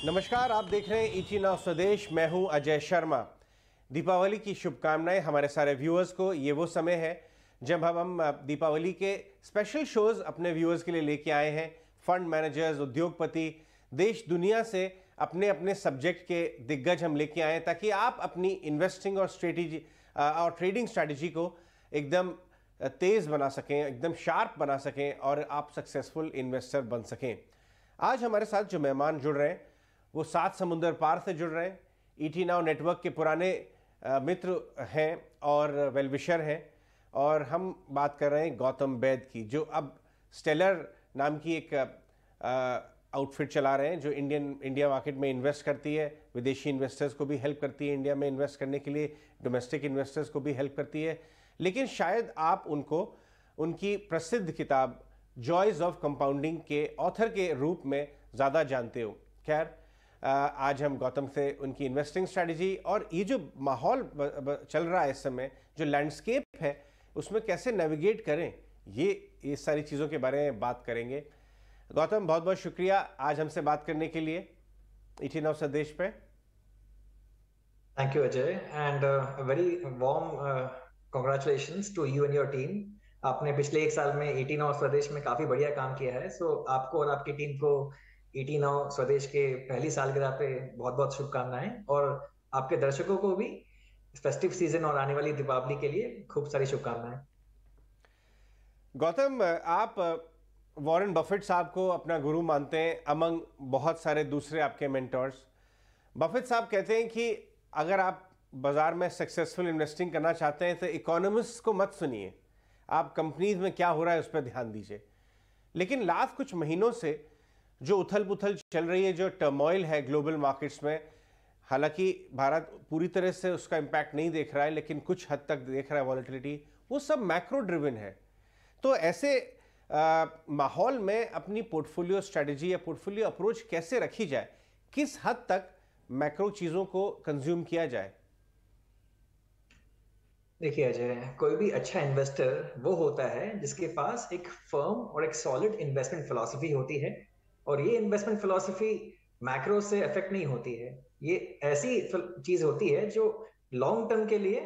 नमस्कार, आप देख रहे हैं ईटी नाउ स्वदेश। मैं हूं अजय शर्मा। दीपावली की शुभकामनाएं हमारे सारे व्यूअर्स को। ये वो समय है जब हम दीपावली के स्पेशल शोज अपने व्यूअर्स के लिए लेके आए हैं। फंड मैनेजर्स, उद्योगपति, देश दुनिया से अपने अपने सब्जेक्ट के दिग्गज हम लेके आए ताकि आप अपनी इन्वेस्टिंग और ट्रेडिंग स्ट्रैटेजी को एकदम तेज बना सकें, एकदम शार्प बना सकें और आप सक्सेसफुल इन्वेस्टर बन सकें। आज हमारे साथ जो मेहमान जुड़ रहे हैं वो 7 समुंदर पार से जुड़ रहे हैं। ईटी नाउ नेटवर्क के पुराने मित्र हैं और वेलविशर हैं, और हम बात कर रहे हैं गौतम बैद की, जो अब स्टेलर नाम की एक आउटफिट चला रहे हैं जो इंडिया मार्केट में इन्वेस्ट करती है। विदेशी इन्वेस्टर्स को भी हेल्प करती है इंडिया में इन्वेस्ट करने के लिए, डोमेस्टिक इन्वेस्टर्स को भी हेल्प करती है। लेकिन शायद आप उनको उनकी प्रसिद्ध किताब जॉयज ऑफ कंपाउंडिंग के ऑथर के रूप में ज़्यादा जानते हो। खैर, आज हम गौतम से उनकी इन्वेस्टिंग स्ट्रैटेजी और ये जो माहौल चल रहा है इस समय, जो लैंडस्केप है, उसमें कैसे नेविगेट करें, ये सारी चीज़ों के बारे में बात करेंगे। गौतम, बहुत बहुत शुक्रिया आज हमसे बात करने के लिए ईटी नाउ स्वदेश पे। Thank you Ajay, and very warm congratulations to you and your team. आपने पिछले 1 साल में ईटी नाउ स्वदेश में काफी बढ़िया काम किया है। सो आपको और आपकी टीम को ईटी नाउ स्वदेश के पहली सालगिरह पे बहुत बहुत शुभकामनाएं, और आपके दर्शकों को भी फेस्टिव सीजन और आने वाली दीपावली के लिए खूब सारी शुभकामनाएं। गौतम, आप वॉरेन बफेट साहब को अपना गुरु मानते हैं अमंग बहुत सारे दूसरे आपके मेंटर्स। बफेट साहब कहते हैं कि अगर आप बाजार में सक्सेसफुल इन्वेस्टिंग करना चाहते हैं तो इकोनॉमिस्ट को मत सुनिए, आप कंपनीज में क्या हो रहा है उस पर ध्यान दीजिए। लेकिन लास्ट कुछ महीनों से जो उथल पुथल चल रही है, जो टर्मोइल है ग्लोबल मार्केट्स में, हालांकि भारत पूरी तरह से उसका इम्पैक्ट नहीं देख रहा है लेकिन कुछ हद तक देख रहा है वॉलेटिलिटी, वो सब मैक्रो ड्रिवन है। तो ऐसे माहौल में अपनी पोर्टफोलियो स्ट्रेटजी या पोर्टफोलियो अप्रोच कैसे रखी जाए, किस हद तक मैक्रो चीज़ों को कंज्यूम किया जाए? देखिए अजय, कोई भी अच्छा इन्वेस्टर वो होता है जिसके पास एक फर्म और एक सॉलिड इन्वेस्टमेंट फिलॉसफी होती है, और ये इन्वेस्टमेंट फिलॉसफी मैक्रो से अफेक्ट नहीं होती है। ये ऐसी चीज होती है जो लॉन्ग टर्म के लिए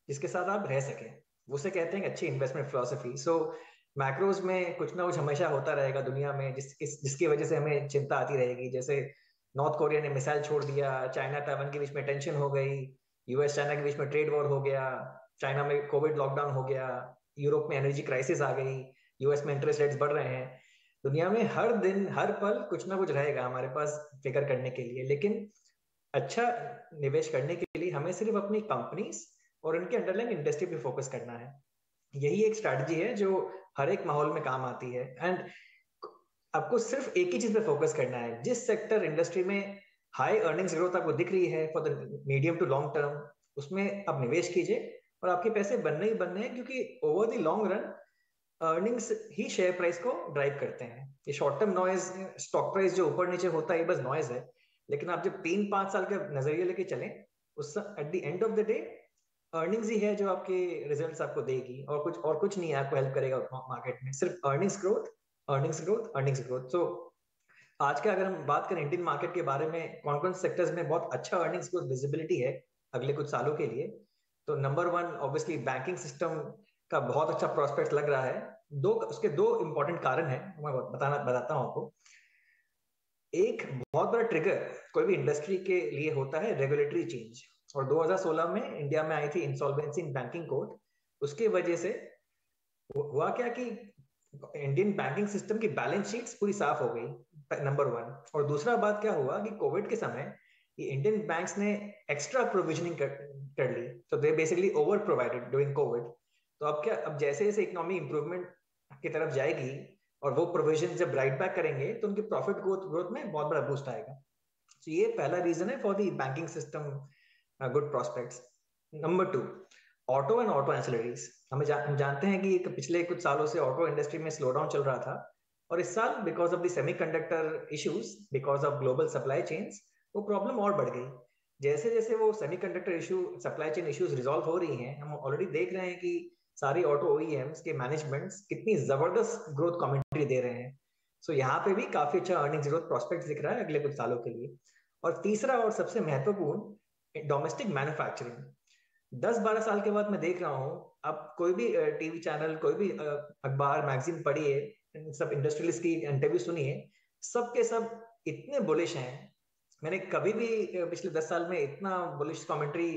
जिसके साथ आप रह सकें, उसे कहते हैं अच्छी इन्वेस्टमेंट फिलॉसफी। सो मैक्रोज में कुछ ना कुछ हमेशा होता रहेगा दुनिया में, जिसकी वजह से हमें चिंता आती रहेगी। जैसे नॉर्थ कोरिया ने मिसाइल छोड़ दिया, चाइना ताइवान के बीच में टेंशन हो गई, यूएस चाइना के बीच में ट्रेड वॉर हो गया, चाइना में कोविड लॉकडाउन हो गया, यूरोप में एनर्जी क्राइसिस आ गई, यूएस में इंटरेस्ट रेट्स बढ़ रहे हैं। दुनिया में हर दिन हर पल कुछ ना कुछ रहेगा हमारे पास फिक्र करने के लिए। लेकिन अच्छा निवेश करने के लिए हमें सिर्फ अपनी कंपनीज और उनके अंडरलाइंग इंडस्ट्री पे फोकस करना है। यही एक स्ट्रैटेजी है जो हर एक माहौल में काम आती है। एंड आपको सिर्फ एक ही चीज पे फोकस करना है। जिस सेक्टर इंडस्ट्री में हाई अर्निंग्स ग्रोथ आपको दिख रही है for the medium to long term, उसमें आप निवेश कीजिए, और आपके पैसे बनने ही बनने हैं, क्योंकि over the long run earnings he share price को ड्राइव करते हैं। ये short term noise, stock price जो ऊपर नीचे होता है, ये बस नॉइज है। लेकिन आप जब 3-5 साल का नजरिए लेके चलें, उस at the end of the day earnings ही है जो आपके रिजल्ट्स आपको देगी, और कुछ नहीं है आपको हेल्प करेगा मार्केट में। सिर्फ earnings growth, earnings growth, earnings growth. So आज का अगर हम बात करें इंडियन मार्केट के बारे में, कौन कौन सेक्टर्स में बहुत अच्छा अर्निंग्स ग्रोथ विजिबिलिटी है अगले कुछ सालों के लिए, तो नंबर 1 ऑब्वियसली बैंकिंग सिस्टम का बहुत अच्छा प्रोस्पेक्ट लग रहा है। उसके दो इंपॉर्टेंट कारण है, मैं बताता हूं आपको। एक बहुत बड़ा ट्रिगर कोई भी इंडस्ट्री के लिए होता है रेगुलेटरी चेंज, और 2016 में इंडिया में आई थी इंसॉल्वेंसी इन बैंकिंग कोड। उसके वजह से हुआ क्या कि इंडियन बैंकिंग सिस्टम की बैलेंस शीट्स पूरी साफ हो गई, नंबर 1। और दूसरा बात क्या हुआ कि कोविड के समय ये इंडियन बैंक्स ने एक्स्ट्रा प्रोविजनिंग कर ली, तो they basically over provided during Covid. तो अब क्या, अब जैसे जैसे इकोनॉमी इंप्रूवमेंट की तरफ जाएगी और वो प्रोविजन जब राइट बैक करेंगे, तो उनकी प्रॉफिट ग्रोथ में बहुत बड़ा बूस्ट आएगा। तो ये पहला रीजन है for the banking system good prospects. Number 2, auto and auto ancillaries. हम जानते हैं कि पिछले कुछ सालों से ऑटो इंडस्ट्री में स्लो डाउन चल रहा था, और इस साल because of the semiconductor issues, because of global supply chains, वो प्रॉब्लम और बढ़ गई। जैसे जैसे वो semiconductor issue, supply chain issues resolve हो रही हैं, हम ऑलरेडी देख रहे हैं कि सारी ऑटो ओईएम्स के मैनेजमेंट्स कितनी जबरदस्त ग्रोथ कमेंट्री दे रहे हैं। सो यहाँ पे भी काफी अच्छा अर्निंग्स ग्रोथ प्रोस्पेक्ट दिख रहा है अगले कुछ सालों के लिए। और तीसरा और सबसे महत्वपूर्ण, डोमेस्टिक मैन्युफैक्चरिंग। 10-12 साल के बाद मैं देख रहा हूँ, अब कोई भी टीवी चैनल, कोई भी अखबार, मैगजीन पढ़िए, सब इंडस्ट्रियलिस्ट की इंटरव्यू सुनिए, सबके सब इतने बुलिश हैं। मैंने कभी भी पिछले 10 साल में इतना बुलिश कमेंट्री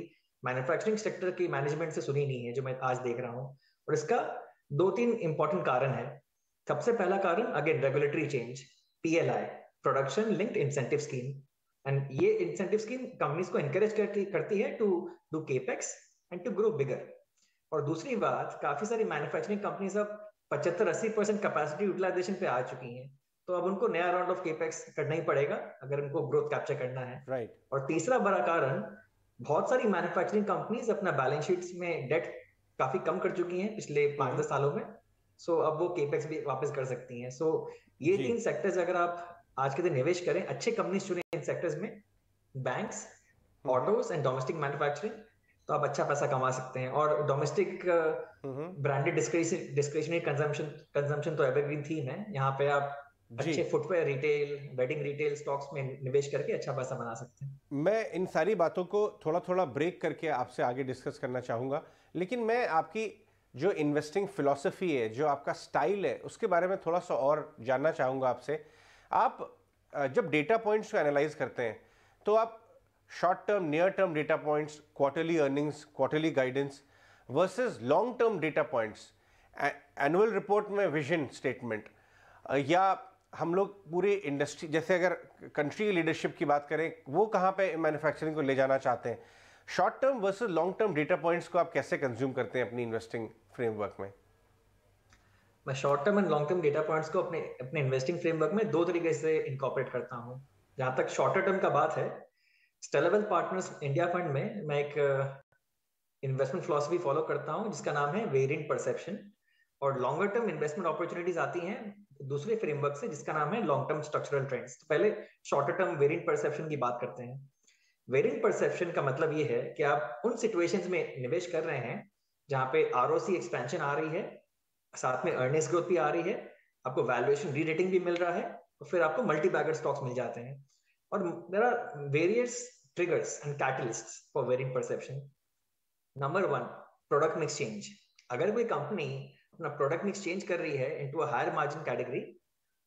मैन्युफैक्चरिंग सेक्टर की मैनेजमेंट से सुनी नहीं है जो मैं आज देख रहा हूँ। और इसका 2-3 इंपॉर्टेंट कारण है। सबसे पहला कारण, again, regulatory change, PLI, production linked incentive scheme. And ये इंसेंटिव स्कीम कंपनीज को एनकरेज करती है to do capex and to grow bigger. और दूसरी बात, काफी सारी मैन्युफैक्चरिंग कंपनीज अब 75-80% कैपेसिटी यूटिलाइजेशन पे आ चुकी हैं, तो अब उनको नया राउंड ऑफ केपेक्स करना ही पड़ेगा अगर उनको ग्रोथ कैप्चर करना है। राइट। और तीसरा बड़ा कारण, बहुत सारी मैन्युफैक्चरिंग कंपनीज अपना बैलेंस शीट्स में डेट काफी कम कर चुकी हैं पिछले 5-10 सालों में। सो अब वो केपेक्स भी वापस कर सकती हैं। सो ये जी। 3 सेक्टर्स अगर आप आज के दिन निवेश करें, अच्छे कंपनीज चुने इन सेक्टर्स में, banks, autos and domestic manufacturing, तो आप अच्छा पैसा कमा सकते हैं। और डोमेस्टिक ब्रांडेड डिस्क्रिशनरी कंजम्पशन तो एवरग्रीन थीम है। यहाँ पे आप जी। अच्छे footwear retail, wedding retail stocks में निवेश करके अच्छा पैसा बना सकते हैं। मैं इन सारी बातों को थोड़ा थोड़ा ब्रेक करके आपसे आगे डिस्कस करना चाहूँगा, लेकिन मैं आपकी जो इन्वेस्टिंग फिलॉसफी है, जो आपका स्टाइल है, उसके बारे में थोड़ा सा और जानना चाहूँगा आपसे। आप जब डेटा पॉइंट्स को एनालाइज करते हैं तो आप short term, near term data points, quarterly earnings, quarterly guidance versus long term data points, annual report में विजन स्टेटमेंट, या हम लोग पूरी इंडस्ट्री, जैसे अगर कंट्री लीडरशिप की बात करें, वो कहाँ पे मैन्युफैक्चरिंग को ले जाना चाहते हैं, short term versus long term data points को आप कैसे कंज्यूम करते हैं अपनी इन्वेस्टिंग फ्रेमवर्क में? मैं short term and long term data points को अपने अपने इन्वेस्टिंग फ्रेमवर्क में 2 तरीके से इनकॉर्पोरेट करता हूँ। जहां तक शॉर्टर टर्म का बात है, स्टेलेवेल पार्टनर्स इंडिया फंड में मैं एक इन्वेस्टमेंट फिलॉसफी फॉलो करता हूँ जिसका नाम है वेरिएंट परसेप्शन। और लॉन्गर टर्म इन्वेस्टमेंट अपॉर्चुनिटीज आती हैं दूसरे फ्रेमवर्क से जिसका नाम है लॉन्ग टर्म स्ट्रक्चरल ट्रेंड्स। तो पहले शॉर्टर टर्म वेरिएंट परसेप्शन की बात करते हैं। वेरिएंट परसेप्शन का मतलब ये है कि आप उन सिचुएशंस में निवेश कर रहे हैं जहां पे आरओसी एक्सपेंशन आ रही है, साथ में अर्निंग्स ग्रोथ भी आ रही है, आपको वैल्यूएशन री रेटिंग भी मिल रहा है, और फिर आपको मल्टी बैगर स्टॉक्स मिल जाते हैं। और there are various triggers and catalysts for variant perception. Number 1, product mix change. अगर कोई कंपनी अपना प्रोडक्ट मिक्स चेंज कर रही है into a higher margin category,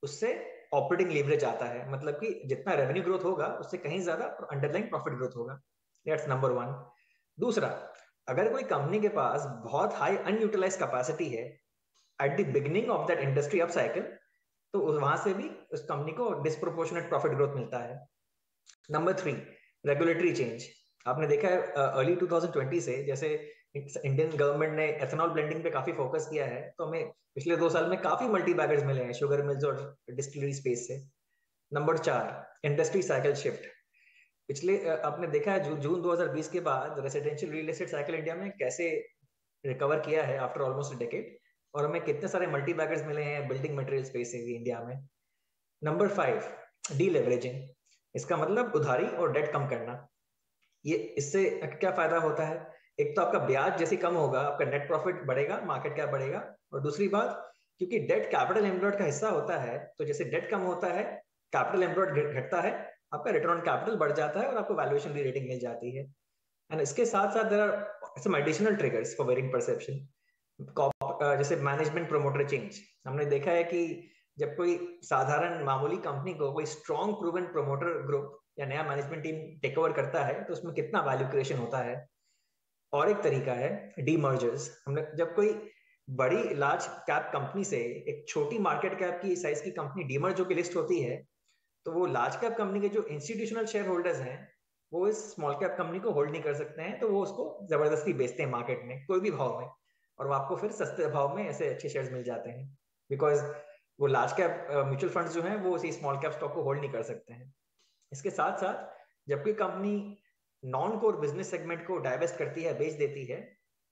उससे ऑपरेटिंग लेवरेज आता है, मतलब कि जितना रेवेन्यू ग्रोथ होगा उससे कहीं ज्यादा अंडरलाइन प्रॉफिट ग्रोथ होगा। That's number 1। दूसरा, अगर कोई कंपनी के पास बहुत हाई अनयूटिलाइज कैपेसिटी है at the beginning of that industry up cycle, तो वहां से भी उस कंपनी को डिस्प्रोपोर्शनेट प्रॉफिट ग्रोथ मिलता है। Number 3, regulatory change. आपने देखा है अर्ली 2020 से, जैसे इंडियन गवर्नमेंट ने एथेनॉल ब्लेंडिंग पे काफी फोकस किया है, तो हमें पिछले 2 साल में काफी मल्टी बैगर्स मिले हैं शुगर मिल्स और डिस्टिलरी स्पेस से। Number 4, industry cycle shift. पिछले आपने देखा है जून 2020 के बाद residential real estate cycle India में कैसे रिकवर किया है आफ्टर ऑलमोस्ट अ डेकेड, और हमें कितने सारे मल्टी बैगर्स मिले हैं बिल्डिंग मटेरियल स्पेस से भी इंडिया में। Number 5, D leveraging. इसका मतलब उधारी और डेट कम करना। ये इससे क्या फायदा होता है? एक तो आपका ब्याज जैसे कम होगा, आपका नेट प्रॉफिट बढ़ेगा, मार्केट कैप बढ़ेगा। और दूसरी बात, क्योंकि डेट कैपिटल एम्प्लॉयड का हिस्सा होता है, तो जैसे डेट कम होता है, कैपिटल एम्प्लॉयड घटता है, आपका रिटर्न ऑन कैपिटल बढ़ जाता है और आपको वैल्यूएशन री रेटिंग मिल जाती है। एंड इसके साथ साथ there are some additional triggers for variant perception, जैसे मैनेजमेंट प्रोमोटर चेंज। हमने देखा है कि जब कोई साधारण मामूली कंपनी को कोई स्ट्रॉन्ग प्रूवन प्रोमोटर ग्रुप या नया मैनेजमेंट टीम टेक ओवर करता है, तो उसमें कितना वैल्यू क्रिएशन होता है। और एक तरीका है डीमर्जर्स। हमने जब कोई बड़ी लार्ज कैप कंपनी से एक छोटी मार्केट कैप की साइज की कंपनी डीमर्ज होकर लिस्ट होती है, तो वो लार्ज कैप कंपनी के जो इंस्टीट्यूशनल शेयर होल्डर्स हैं, वो इस स्मॉल कैप कंपनी को होल्ड नहीं कर सकते हैं, तो वो उसको जबरदस्ती बेचते हैं मार्केट में कोई भी भाव में, और वो आपको फिर सस्ते भाव में ऐसे अच्छे शेयर्स मिल जाते हैं, बिकॉज वो लार्ज कैप म्यूचुअल फंड्स जो हैं वो उसी स्मॉल कैप स्टॉक को होल्ड नहीं कर सकते हैं। इसके साथ साथ जब कोई company non core business segment को डाइवेस्ट करती है, बेच देती है,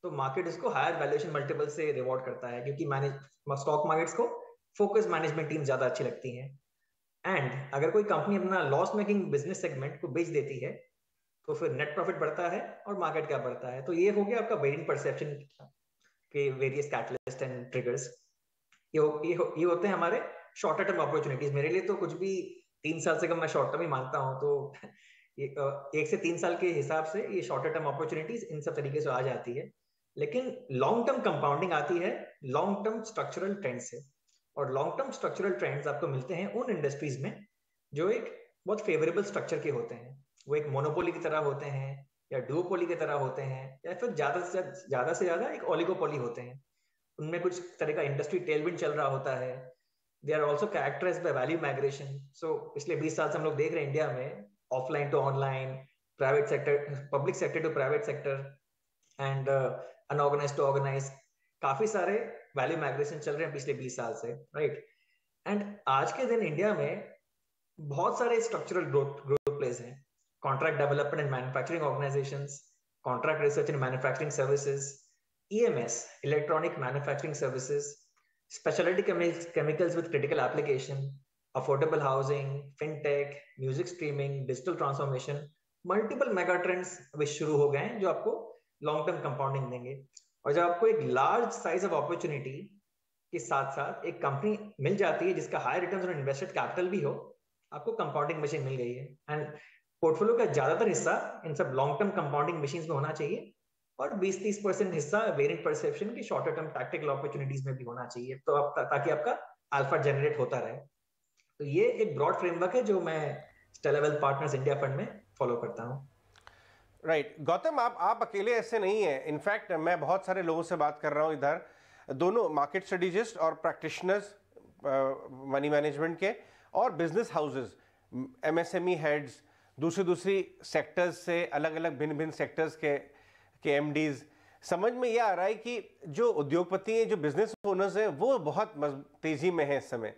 तो मार्केट इसको हायर वैल्यूएशन मल्टीपल से रिवॉर्ड करता है, क्योंकि स्टॉक मार्केट्स को फोकस मैनेजमेंट टीम ज्यादा अच्छी लगती है। एंड अगर कोई कंपनी अपना लॉस मेकिंग बिजनेस सेगमेंट को बेच देती है, तो फिर नेट प्रॉफिट बढ़ता है और मार्केट क्या बढ़ता है। तो ये हो गया आपका वेरिएंट परसेप्शन के वेरियस कैटलिस्ट एंड ट्रिगर्स। ये होते हैं हमारे शॉर्टर टर्म अपॉर्चुनिटीज। मेरे लिए तो कुछ भी 3 साल से कम मैं शॉर्ट टर्म ही मानता हूँ। तो ये 1 से 3 साल के हिसाब से ये शॉर्टर टर्म अपॉर्चुनिटीज इन सब तरीके से आ जाती है, लेकिन लॉन्ग टर्म कंपाउंडिंग आती है लॉन्ग टर्म स्ट्रक्चरल ट्रेंड से। और लॉन्ग टर्म स्ट्रक्चरल ट्रेंड्स आपको मिलते हैं उन इंडस्ट्रीज में जो एक बहुत फेवरेबल स्ट्रक्चर के होते हैं। वो एक मोनोपोली की तरह होते हैं, या डुओपोली की तरह होते हैं, या फिर ज्यादा से ज्यादा एक ओलिगोपोली होते हैं। उनमें कुछ तरह का इंडस्ट्री टेलविंड चल रहा होता है। They are also characterised by value migration. So पिछले 20 साल से हम लोग देख रहे हैं इंडिया में offline to online, private sector, public sector to private sector, and unorganise to organise, काफी सारे वैल्यू माइग्रेशन चल रहे हैं पिछले 20 साल से, राइट। एंड आज के दिन इंडिया में बहुत सारे स्ट्रक्चरल ग्रोथ प्लेस हैं। Contract development and manufacturing organisations, contract research and manufacturing services, EMS, electronic manufacturing services, speciality chemicals with critical application, affordable housing, fintech, music streaming, digital transformation, multiple mega trends अभी शुरू हो गए हैं जो आपको long term compounding देंगे। और जब आपको एक लार्ज साइज ऑफ अपॉर्चुनिटी के साथ साथ एक कंपनी मिल जाती है जिसका high returns on invested capital भी हो, आपको कंपाउंडिंग मशीन मिल गई है। एंड पोर्टफोलियो का ज्यादातर हिस्सा इन सब लॉन्ग टर्म कंपाउंडिंग मशीन में होना चाहिए, और 20-30% हिस्सा वेरिएंट परसेप्शन की शॉर्टर टर्म टैक्टिकल अपॉर्चुनिटीज में भी होना चाहिए, तो आप ताकि आपका अल्फा जनरेट होता रहे। तो ये एक ब्रॉड फ्रेमवर्क है जो मैं Stellar Wealth Partners India fund में फॉलो करता हूँ। राइट गौतम, आप अकेले ऐसे नहीं हैं। इनफैक्ट मैं बहुत सारे लोगों से बात कर रहा हूँ इधर, दोनों मार्केट स्ट्रेटेजिस्ट और प्रैक्टिशनर्स मनी मैनेजमेंट के, और बिजनेस हाउसेस, MSME हेड्स, दूसरी तेक्टर्स से, अलग अलग भिन्न सेक्टर्स के MDs। समझ में ये आ रहा है कि जो उद्योगपति हैं, जो बिजनेस ओनर्स हैं, वो बहुत तेजी में है इस समय,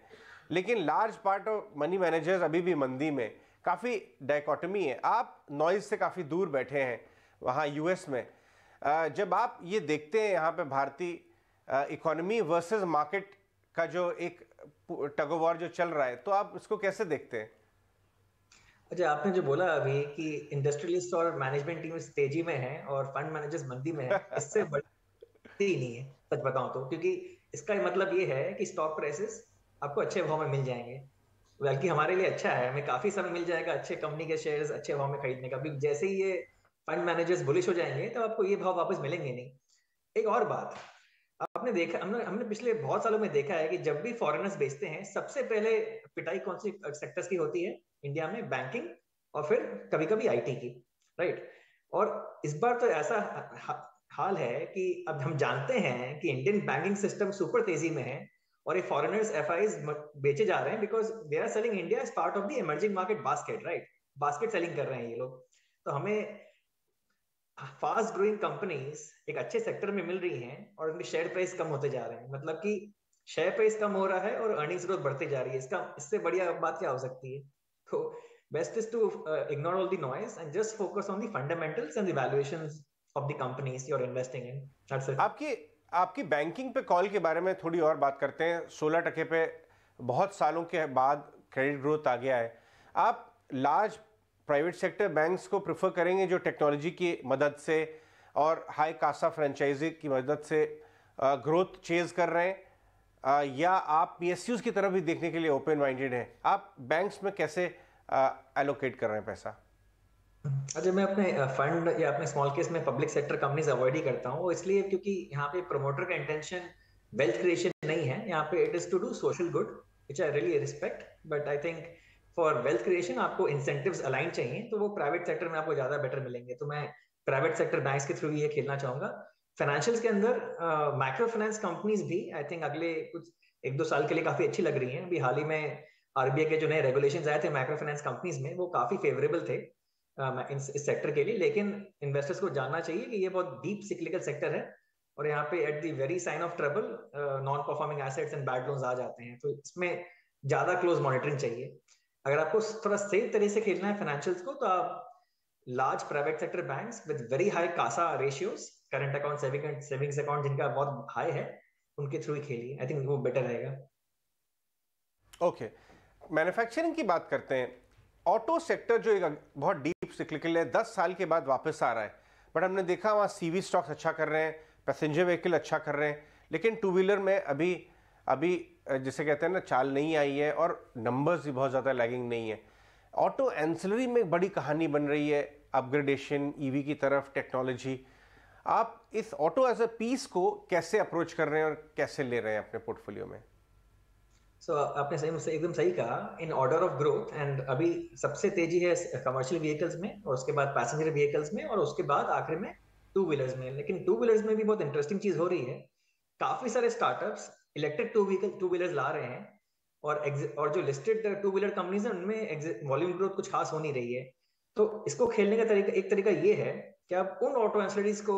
लेकिन large part of money managers अभी भी मंदी में। काफ़ी डायकोटमी है। आप नॉइज से काफ़ी दूर बैठे हैं वहाँ US में। जब आप ये देखते हैं यहाँ पे भारतीय इकोनॉमी वर्सेस मार्केट का जो एक टग ऑफ वॉर जो चल रहा है, तो आप इसको कैसे देखते हैं? अच्छा, आपने जो बोला अभी कि इंडस्ट्रियलिस्ट और मैनेजमेंट टीम तेजी में है और फंड मैनेजर्स मंदी में है, इससे बढ़ती ही नहीं है सच बताऊं तो। क्योंकि इसका मतलब ये है कि स्टॉक प्राइसेस आपको अच्छे भाव में मिल जाएंगे, बल्कि हमारे लिए अच्छा है, हमें काफी समय मिल जाएगा अच्छे कंपनी के शेयर्स अच्छे भाव में खरीदने का। जैसे ही ये फंड मैनेजर्स बुलिश हो जाएंगे तो आपको ये भाव वापस मिलेंगे नहीं। एक और बात आपने देखा, हमने पिछले बहुत सालों में देखा है कि जब भी फॉरेनर्स बेचते हैं, सबसे पहले पिटाई कौन सी सेक्टर्स की होती है इंडिया में? बैंकिंग, और फिर कभी कभी IT की, राइट। और इस बार तो ऐसा हाल है कि अब हम जानते हैं कि इंडियन बैंकिंग सिस्टम सुपर तेजी में है, और ये फॉरेनर्स FIs बेचे जा रहे हैं because they are selling India as part of the emerging market basket, right. Basket selling कर रहे हैं ये लोग। तो हमें फास्ट ग्रोइंग कंपनीज एक अच्छे सेक्टर में मिल रही हैं और उनके शेयर प्राइस कम होते जा रहे हैं, मतलब कि शेयर प्राइस कम हो रहा है और अर्निंग्स ग्रोथ बढ़ती जा रही है। इससे बढ़िया बात क्या हो सकती है? तो best is to ignore all the noise and just focus on the fundamentals and the valuations of the companies you are investing in. That's it. आपकी बैंकिंग पे कॉल के बारे में थोड़ी और बात करते हैं। 16% पे बहुत सालों के बाद क्रेडिट ग्रोथ आ गया है। आप लार्ज प्राइवेट सेक्टर बैंक्स को प्रेफर करेंगे जो टेक्नोलॉजी की मदद से और हाई कासा फ्रेंचाइजी की मदद से ग्रोथ चेज कर रहे हैं, या आप PSUs की तरफ भी देखने के लिए ओपन माइंडेड हैं? आप बैंक्स में कैसे एलोकेट कर रहे हैं पैसा? अच्छा, मैं अपने फंड या अपने स्मॉल केस में पब्लिक सेक्टर कंपनीज अवॉइड ही करता हूँ। वो इसलिए क्योंकि यहाँ पे प्रमोटर का इंटेंशन वेल्थ क्रिएशन नहीं है। यहाँ पे it is to do social good, which I really respect, but I think for wealth creation आपको इंसेंटिव्स अलाइन चाहिए, तो वो प्राइवेट सेक्टर में आपको ज्यादा बेटर मिलेंगे। तो मैं प्राइवेट सेक्टर बैंक्स के थ्रू ये खेलना चाहूंगा। फाइनेंशियल्स के अंदर माइक्रो फाइनेंस कंपनीज भी आई थिंक अगले कुछ 1-2 साल के लिए काफी अच्छी लग रही हैं। अभी हाल ही में RBI के जो नए रेगुलेशंस आए थे माइक्रो फाइनेंस कंपनीज में, वो काफी फेवरेबल थे इस सेक्टर के लिए। लेकिन इन्वेस्टर्स को जानना चाहिए कि ये बहुत डीप सिक्लिकल सेक्टर है, और यहाँ पे at the very sign of trouble non performing assets and bad loans आ जाते हैं। तो इसमें ज्यादा क्लोज मॉनिटरिंग चाहिए। अगर आपको थोड़ा सेफ तरह से खेलना है फाइनेंशियल्स को, तो आप large private sector banks with very high CASA ratios, current account, savings account जिनका बहुत हाई है, उनके थ्रू ही खेलिए। आई थिंक वो बेटर रहेगा। ओके, मैन्युफैक्चरिंग की बात करते हैं। ऑटो सेक्टर जो एक बहुत डीप सिक्लिकल है, 10 साल के बाद वापस आ रहा है, बट हमने देखा वहाँ CV स्टॉक्स अच्छा कर रहे हैं, पैसेंजर व्हीकल अच्छा कर रहे हैं, लेकिन टू व्हीलर में अभी जिसे कहते हैं ना, चाल नहीं आई है और नंबर्स भी बहुत ज़्यादा लैगिंग नहीं है। ऑटो एंसिलरी में एक बड़ी कहानी बन रही है, अपग्रेडेशन, ईवी की तरफ, टेक्नोलॉजी। आप इस ऑटो एज अ पीस को कैसे अप्रोच कर रहे हैं और कैसे ले रहे हैं अपने पोर्टफोलियो में? आपने सही मुझसे एकदम सही कहा, in order of growth. And अभी सबसे तेजी है कमर्शियल व्हीकल्स में, और उसके बाद पैसेंजर व्हीकल्स में, और उसके बाद आखिर में टू व्हीलर्स में। लेकिन टू व्हीलर्स में भी बहुत इंटरेस्टिंग चीज हो रही है। काफी सारे स्टार्टअप्स इलेक्ट्रिक टू व्हीलर्स ला रहे हैं, और जो लिस्टेड टू व्हीलर कंपनीज है उनमें वॉल्यूम ग्रोथ कुछ खास हो नहीं रही है। तो इसको खेलने का तरीका, एक तरीका ये है कि आप उन ऑटो एंसिलरीज को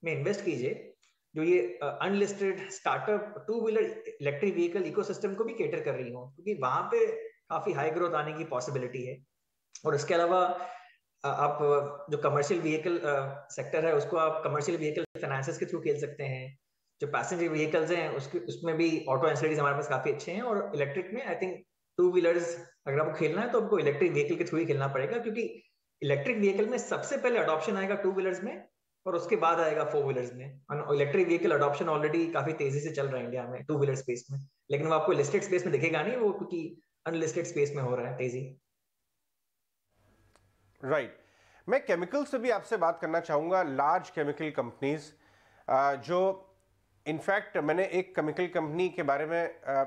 में इन्वेस्ट कीजिए जो ये unlisted startup two wheeler electric vehicle ecosystem को भी केटर कर रही हो, क्योंकि वहां पे काफी हाई ग्रोथ आने की पॉसिबिलिटी है। और इसके अलावा आप जो कमर्शियल व्हीकल सेक्टर है उसको आप कमर्शियल व्हीकल फाइनेंसेस के थ्रू खेल सकते हैं। जो पैसेंजर व्हीकल्स हैं उसमें भी ऑटो एंसिलरीज हमारे पास काफी अच्छे हैं। और इलेक्ट्रिक में आई थिंक टू व्हीलर्स अगर आपको खेलना है तो आपको इलेक्ट्रिक व्हीकल के थ्रू ही खेलना पड़ेगा, क्योंकि इलेक्ट्रिक व्हीकल में सबसे पहले अडॉप्शन आएगा टू व्हीलर्स में, और उसके बाद आएगा फोर व्हीलर्स में। इलेक्ट्रिक व्हीकल अडॉप्शन ऑलरेडी काफी तेजी से चल रहा है इंडिया में टू व्हीलर स्पेस में, लेकिन वो आपको लिस्टेड स्पेस में दिखेगा नहीं, वो क्योंकि अनलिस्टेड स्पेस में हो रहा है तेजी। राइट। मैं केमिकल से भी आपसे बात करना चाहूँगा, लार्ज केमिकल कंपनीज जो इनफैक्ट मैंने एक केमिकल कंपनी के बारे में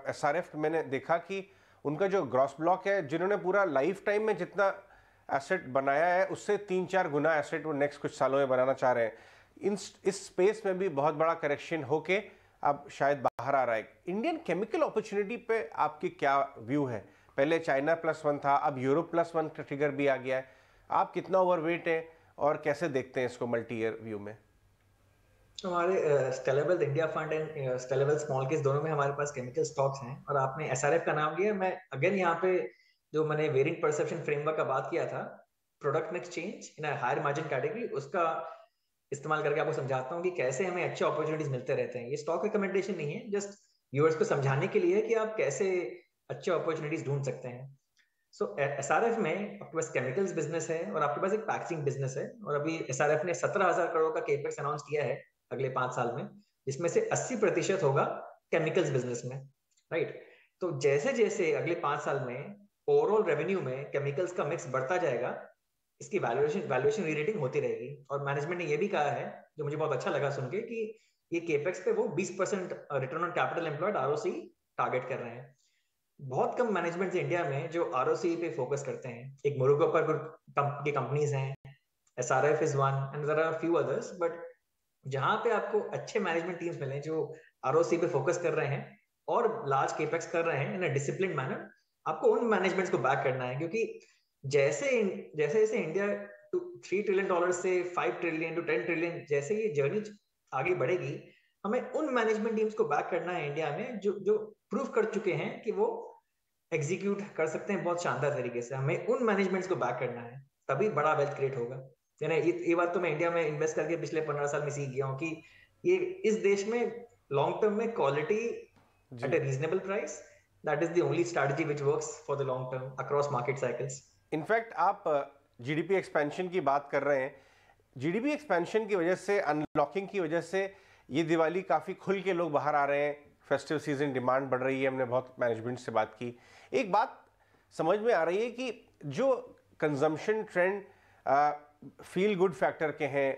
एसआरएफ मैंने देखा कि उनका जो ग्रॉस ब्लॉक है, जिन्होंने पूरा लाइफ टाइम में जितना एसेट बनाया है उससे 3-4 गुना एसेट वो नेक्स्ट कुछ सालों में बनाना चाह रहे हैं। इस स्पेस में भी बहुत बड़ा करेक्शन होके अब शायद बाहर आ रहा है। इंडियन केमिकल अपॉर्चुनिटी पे आपकी क्या व्यू है? पहले चाइना +1 था, अब यूरोप +1 का फिगर भी आ गया है। आप कितना ओवरवेट हैं और कैसे देखते हैं इसको मल्टी ईयर व्यू में? हमारे scalable India fund and scalable small case दोनों में हमारे पास केमिकल स्टॉक्स हैं। और आपने एसआरएफ का नाम लिया, मैं अगेन यहाँ पे जो मैंने वेरिएंट परसेप्शन फ्रेमवर्क का बात किया था, product mix change in higher margin category, उसका इस्तेमाल करके आपको समझाता हूँ कि कैसे हमें अच्छे अपॉर्चुनिटीज मिलते रहते हैं। ये स्टॉक रिकमेंडेशन नहीं है, जस्ट व्यूअर्स को समझाने के लिए कि आप कैसे अच्छे अपॉर्चुनिटीज ढूंढ सकते हैं। सो एसआरएफ में आपके पास केमिकल्स बिजनेस है और आपके पास एक पैकेजिंग बिजनेस है। और अभी एसआरएफ ने 17,000 करोड़ का केपेक्स अनाउंस किया है अगले 5 साल में, जिसमें से 80% होगा केमिकल्स बिजनेस में, राइट। तो जैसे जैसे अगले 5 साल में ओवरऑल रेवेन्यू में केमिकल्स का मिक्स बढ़ता जाएगा, इसकी वैल्यूएशन रीरेटिंग होती रहेगी। और मैनेजमेंट ने यह भी कहा है, जो मुझे बहुत अच्छा लगा सुन के, कि ये केपेक्स पे वो 20% return on capital employed ROC target कर रहे हैं। बहुत कम मैनेजमेंट इंडिया में जो आरओसी पे फोकस करते हैं। एक मुरुगो पर की कंपनीज हैं, SRF is one and there are few others, but जहां पे आपको अच्छे मैनेजमेंट टीम्स मिले जो आरओसी पे फोकस कर रहे हैं और लार्ज केपेक्स कर रहे हैं इन अ डिसिप्लिन मैनर, आपको उन मैनेजमेंट्स को बैक करना है। क्योंकि जैसे जैसे जैसे इंडिया $3 ट्रिलियन से 5 ट्रिलियन to 10 ट्रिलियन जैसे ये जर्नी आगे बढ़ेगी, हमें उन मैनेजमेंट टीम्स को बैक करना है इंडिया में जो जो प्रूव कर चुके हैं कि वो एग्जीक्यूट कर सकते हैं बहुत शानदार तरीके से। हमें उन मैनेजमेंट्स को बैक करना है, तभी बड़ा वेल्थ क्रिएट होगा। ये बात तो मैं इंडिया में इन्वेस्ट करके पिछले 15 साल में सीख गया हूँ कि ये इस देश में लॉन्ग टर्म में क्वालिटी एट जी। A reasonable price, that is the only strategy which works for the long term across market cycles. In fact आप जीडीपी एक्सपेंशन की बात कर रहे हैं। जीडीपी एक्सपेंशन की वजह से, अनलॉकिंग की वजह से ये दिवाली काफ़ी खुल के लोग बाहर आ रहे हैं। फेस्टिव सीजन डिमांड बढ़ रही है। हमने बहुत मैनेजमेंट से बात की। एक बात समझ में आ रही है कि जो consumption trend feel good factor के हैं,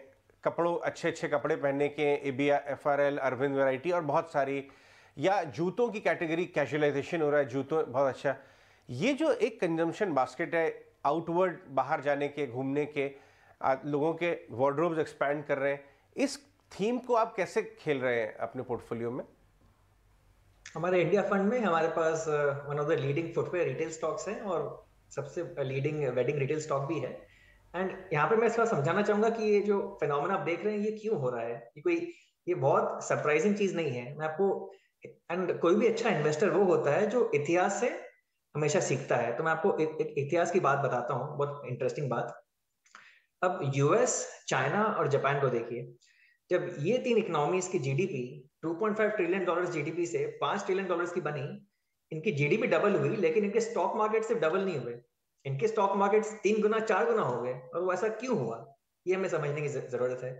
कपड़ों, अच्छे अच्छे कपड़े पहनने के, एबिया, एफआरएल, अरविंद वैरायटी और बहुत सारी, या जूतों की कैटेगरी, कैजुअलाइजेशन हो रहा है, जूतों बहुत अच्छा। ये जो एक कंजम्पशन बास्केट है, आउटवर्ड बाहर जाने के, घूमने के, लोगों के वार्डरोब्स एक्सपैंड कर रहे हैं, इस थीम को आप कैसे खेल रहे हैं अपने पोर्टफोलियो में? हमारे इंडिया फंड में हमारे पास one of the leading footwear retail stocks हैं और सबसे लीडिंग वेडिंग रिटेल स्टॉक भी है। एंड यहाँ पे मैं इसका समझाना चाहूंगा कि ये जो फिनोमेना आप देख रहे हैं ये क्यों हो रहा है। ये बहुत सरप्राइजिंग चीज नहीं है। मैं आपको, एंड कोई भी अच्छा इन्वेस्टर वो होता है जो इतिहास से हमेशा सीखता है। तो मैं आपको एक इतिहास की बात बताता हूँ, बहुत इंटरेस्टिंग बात। अब यूएस, चाइना और जापान को देखिए। जब ये तीन इकोनॉमीज की जीडीपी $2.5 ट्रिलियन जीडीपी से $5 ट्रिलियन की बनी, इनकी जीडीपी डबल हुई, लेकिन इनके स्टॉक मार्केट सिर्फ डबल नहीं हुए, इनके स्टॉक मार्केट्स 3 गुना 4 गुना हो गए। और वो ऐसा क्यों हुआ, ये हमें समझने की जरूरत है।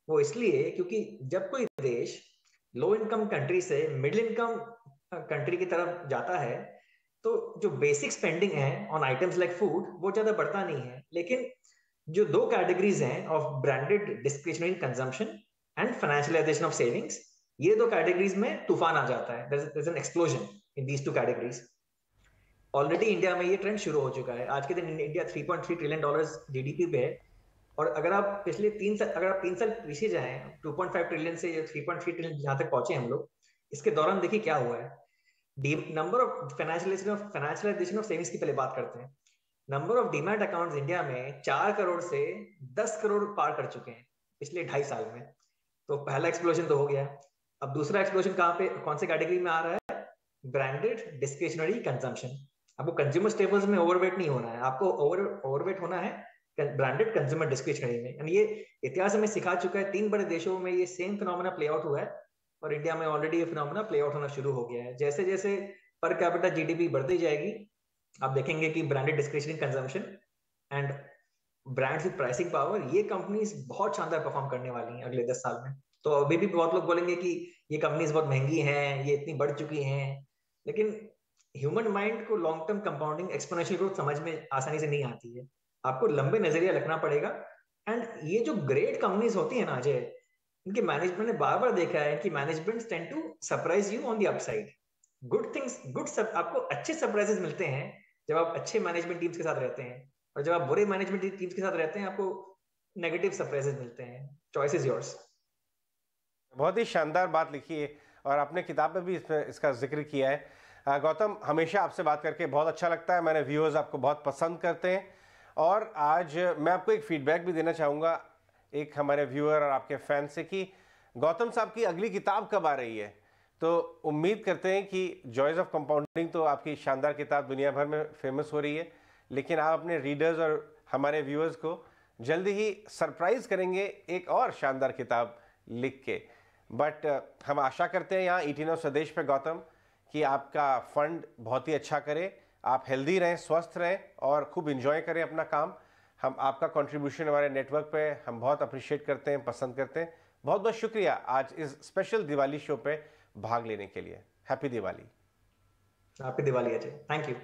वो इसलिए क्योंकि जब कोई देश लो इनकम कंट्री से मिडिल इनकम कंट्री की तरफ जाता है, तो जो बेसिक स्पेंडिंग है ऑन आइटम्स लाइक फूड वो ज्यादा बढ़ता नहीं है, लेकिन जो दो कैटेगरीज हैं of branded discretionary consumption and financialisation of savings, ये दो कैटेगरीज में तूफान आ जाता है। There is an explosion in these two categories. Already India में ये ट्रेंड शुरू हो चुका है। आज के दिन इंडिया 3.3 ट्रिलियन डॉलर्स जीडीपी पे है, और अगर आप पिछले 3 साल, अगर आप 3 साल पीछे जाएं 2.5 ट्रिलियन से 3.3 ट्रिलियन जहां तक पहुंचे हम लोग, इसके दौरान देखिए क्या हुआ है। Number of financialisation of savings की पहले बात करते हैं। Number of demat accounts India में 4 करोड़ से 10 करोड़ पार कर चुके हैं पिछले 2.5 साल में। तो पहला एक्सप्लोजन तो हो गया। अब दूसरा एक्सप्लोजन कहाँ पे, कौन से कैटेगरी में आ रहा है? Branded discretionary consumption. आपको कंज्यूमर स्टेपल्स में ओवरवेट नहीं होना है, आपको ओवरवेट होना है ब्रांडेड कंज्यूमर डिस्क्रिशनरी में। यानी ये इतिहास हमें सिखा चुका है, 3 बड़े देशों में ये सेम फिनोमेना प्ले आउट हुआ है, और इंडिया में ऑलरेडी ये फिनोमेना प्ले आउट होना शुरू हो गया है। जैसे जैसे पर कैपिटा जीडीपी बढ़ती जाएगी, आप देखेंगे कि branded discretionary consumption and brands with pricing power, ये कंपनीज बहुत शानदार परफॉर्म करने वाली हैं अगले 10 साल में। तो अभी भी बहुत लोग बोलेंगे कि ये कंपनीज बहुत महंगी हैं, ये इतनी बढ़ चुकी हैं, लेकिन ह्यूमन माइंड को long term compounding exponential growth समझ में आसानी से नहीं आती है। आपको लंबे नजरिया रखना पड़ेगा। एंड ये जो ग्रेट कंपनीज होती है ना अजय, इनके मैनेजमेंट ने बार बार देखा है कि management tend to surprise you on the upside. Good things, आपको अच्छे सरप्राइजेस मिलते हैं जब आप अच्छे मैनेजमेंट टीम्स के साथ रहते हैं, और जब आप बुरे मैनेजमेंट टीम्स के साथ रहते हैं आपको नेगेटिव सरप्राइजेस मिलते हैं। Choice is yours. बहुत ही शानदार बात लिखी है, और आपने किताब में भी इसमें इसका जिक्र किया है। गौतम, हमेशा आपसे बात करके बहुत अच्छा लगता है। मैंने व्यूअर्स आपको बहुत पसंद करते हैं, और आज मैं आपको एक फीडबैक भी देना चाहूँगा, एक हमारे व्यूअर और आपके फैन से, कि गौतम साहब की अगली किताब कब आ रही है। तो उम्मीद करते हैं कि जॉयज ऑफ कंपाउंडिंग तो आपकी शानदार किताब दुनिया भर में फेमस हो रही है, लेकिन आप अपने रीडर्स और हमारे व्यूअर्स को जल्दी ही सरप्राइज करेंगे एक और शानदार किताब लिख के। बट हम आशा करते हैं यहाँ ईटी नाउ स्वदेश पे गौतम, कि आपका फंड बहुत ही अच्छा करे, आप हेल्दी रहें, स्वस्थ रहें, और खूब इंजॉय करें अपना काम। हम आपका कंट्रीब्यूशन हमारे नेटवर्क पे हम बहुत अप्रिशिएट करते हैं, पसंद करते हैं। बहुत बहुत शुक्रिया आज इस स्पेशल दिवाली शो पे भाग लेने के लिए। Happy Diwali. Happy Diwali Ajay, thank you.